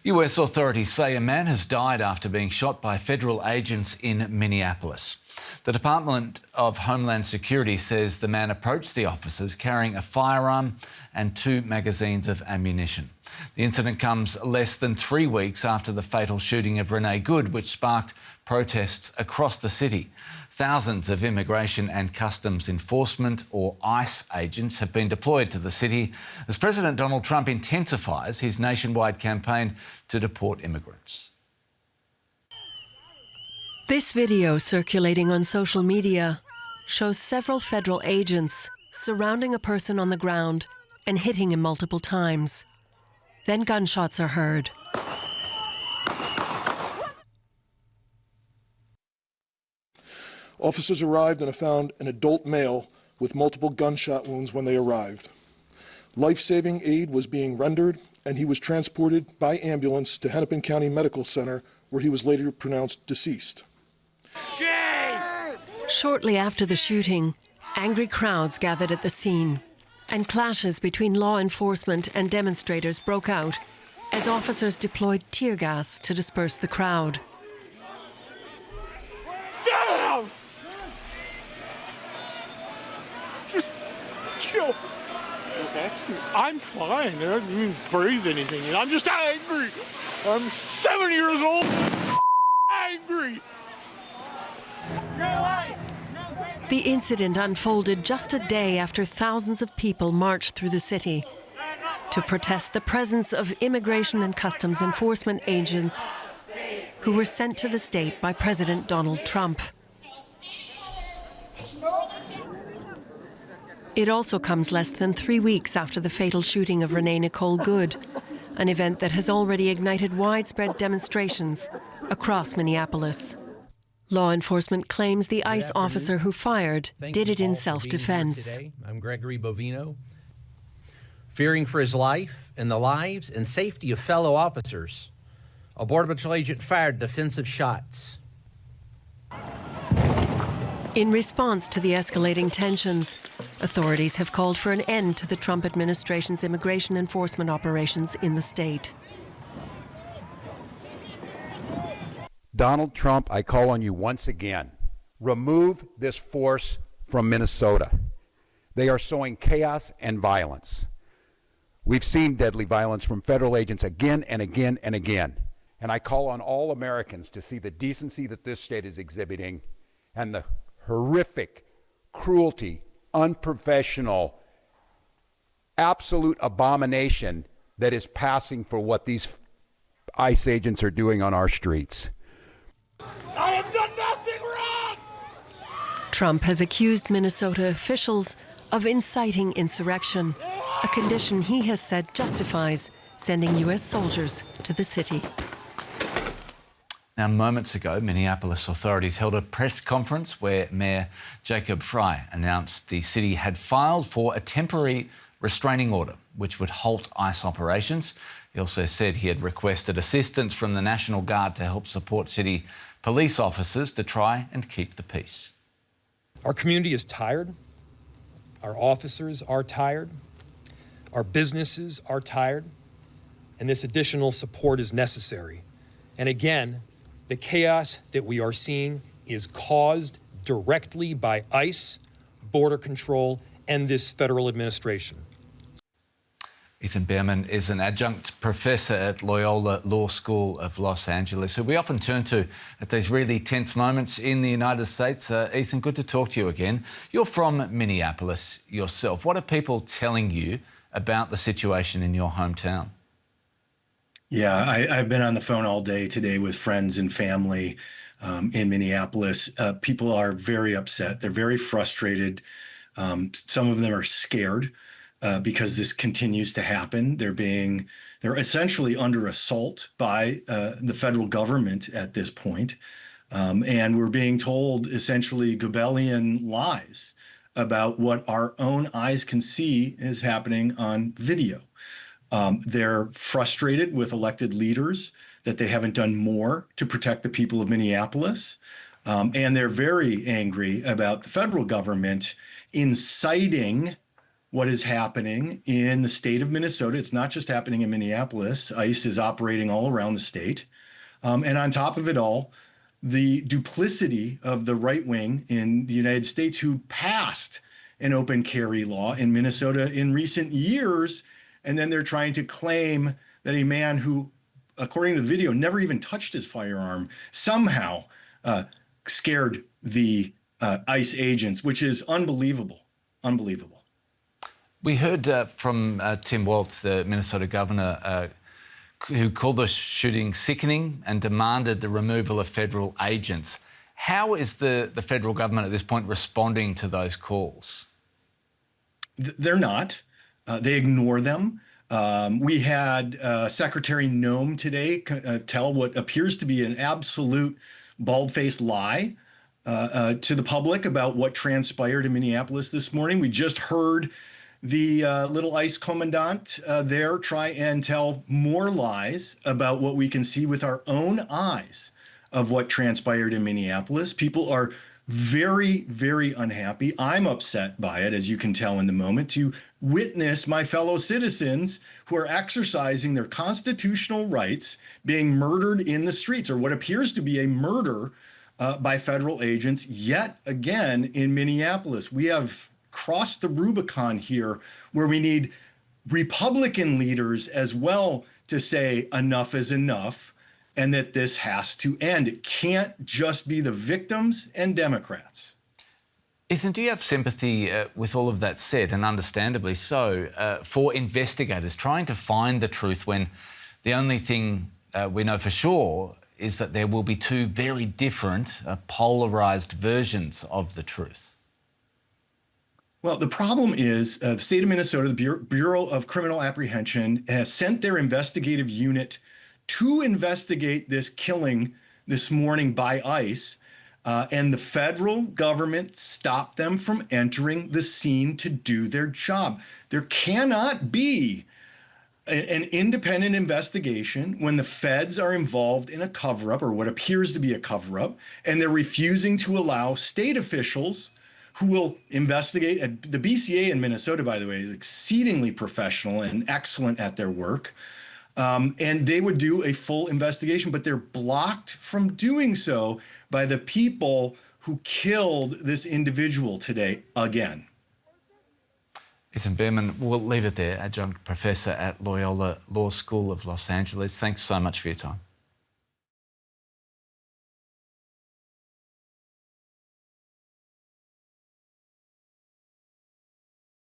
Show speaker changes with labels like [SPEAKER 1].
[SPEAKER 1] US authorities say a man has died after being shot by federal agents in Minneapolis. The Department of Homeland Security says the man approached the officers carrying a firearm and 2 magazines of ammunition. The incident comes less than 3 weeks after the fatal shooting of Renee Good, which sparked protests across the city. Thousands of immigration and customs enforcement, or ICE, agents have been deployed to the city as President Donald Trump intensifies his nationwide campaign to deport immigrants.
[SPEAKER 2] This video circulating on social media shows several federal agents surrounding a person on the ground and hitting him multiple times. Then gunshots are heard.
[SPEAKER 3] Officers arrived and found an adult male with multiple gunshot wounds when they arrived. Life-saving aid was being rendered, and he was transported by ambulance to Hennepin County Medical Center, where he was later pronounced deceased.
[SPEAKER 2] Shortly after the shooting, angry crowds gathered at the scene, and clashes between law enforcement and demonstrators broke out as officers deployed tear gas to disperse the crowd.
[SPEAKER 4] Down! Just chill. Okay. I'm fine. I don't even breathe anything. I'm just angry. I'm 7 years old. Angry.
[SPEAKER 2] The incident unfolded just a day after thousands of people marched through the city to protest the presence of immigration and customs enforcement agents who were sent to the state by President Donald Trump. It also comes less than 3 weeks after the fatal shooting of Renee Nicole Good, an event that has already ignited widespread demonstrations across Minneapolis. Law enforcement claims the ICE officer who fired did it in self-defense.
[SPEAKER 5] I'm Gregory Bovino. Fearing for his life and the lives and safety of fellow officers, a Border Patrol agent fired defensive shots.
[SPEAKER 2] In response to the escalating tensions, authorities have called for an end to the Trump administration's immigration enforcement operations in the state.
[SPEAKER 6] Donald Trump, I call on you once again. Remove this force from Minnesota. They are sowing chaos and violence. We've seen deadly violence from federal agents again and again and again. And I call on all Americans to see the decency that this state is exhibiting and the horrific cruelty, unprofessional, absolute abomination that is passing for what these ICE agents are doing on our streets.
[SPEAKER 4] I have done nothing wrong!
[SPEAKER 2] Trump has accused Minnesota officials of inciting insurrection, a condition he has said justifies sending U.S. soldiers to the city.
[SPEAKER 1] Now, moments ago, Minneapolis authorities held a press conference where Mayor Jacob Frey announced the city had filed for a temporary restraining order, which would halt ICE operations. He also said he had requested assistance from the National Guard to help support city police officers to try and keep the peace.
[SPEAKER 7] Our community is tired. Our officers are tired. Our businesses are tired. And this additional support is necessary. And again, the chaos that we are seeing is caused directly by ICE, Border Control, and this federal administration.
[SPEAKER 1] Ethan Bearman is an adjunct professor at Loyola Law School of Los Angeles, who we often turn to at these really tense moments in the United States. Ethan, good to talk to you again. You're from Minneapolis yourself. What are people telling you about the situation in your hometown?
[SPEAKER 8] Yeah, I've been on the phone all day today with friends and family in Minneapolis. People are very upset. They're very frustrated. Some of them are scared because this continues to happen. They're essentially under assault by the federal government at this point. And we're being told essentially Goebbelian lies about what our own eyes can see is happening on video. They're frustrated with elected leaders that they haven't done more to protect the people of Minneapolis. And they're very angry about the federal government inciting what is happening in the state of Minnesota. It's not just happening in Minneapolis. ICE is operating all around the state. And on top of it all, the duplicity of the right wing in the United States, who passed an open carry law in Minnesota in recent years. And then they're trying to claim that a man who, according to the video, never even touched his firearm, somehow scared the ICE agents, which is unbelievable. Unbelievable.
[SPEAKER 1] We heard from Tim Walz, the Minnesota governor, who called the shooting sickening and demanded the removal of federal agents. How is the federal government at this point responding to those calls?
[SPEAKER 8] They're not. They ignore them. We had Secretary Noem today tell what appears to be an absolute bald-faced lie to the public about what transpired in Minneapolis this morning. We just heard the little ICE commandant there try and tell more lies about what we can see with our own eyes of what transpired in Minneapolis. People are very, very unhappy. I'm upset by it, as you can tell in the moment, to witness my fellow citizens who are exercising their constitutional rights being murdered in the streets, or what appears to be a murder by federal agents yet again in Minneapolis. We have crossed the Rubicon here, where we need Republican leaders as well to say enough is enough, and that this has to end. It can't just be the victims and Democrats.
[SPEAKER 1] Ethan, do you have sympathy with all of that said, and understandably so, for investigators trying to find the truth when the only thing we know for sure is that there will be two very different, polarised versions of the truth?
[SPEAKER 8] Well, the problem is the state of Minnesota, the Bureau of Criminal Apprehension, has sent their investigative unit to investigate this killing this morning by ICE, and the federal government stopped them from entering the scene to do their job. There cannot be an independent investigation when the feds are involved in a cover-up, or what appears to be a cover-up, and they're refusing to allow state officials who will investigate. The BCA in Minnesota, by the way, is exceedingly professional and excellent at their work. And they would do a full investigation, but they're blocked from doing so by the people who killed this individual today again.
[SPEAKER 1] Ethan Bearman, we'll leave it there, Adjunct Professor at Loyola Law School of Los Angeles. Thanks so much for your time.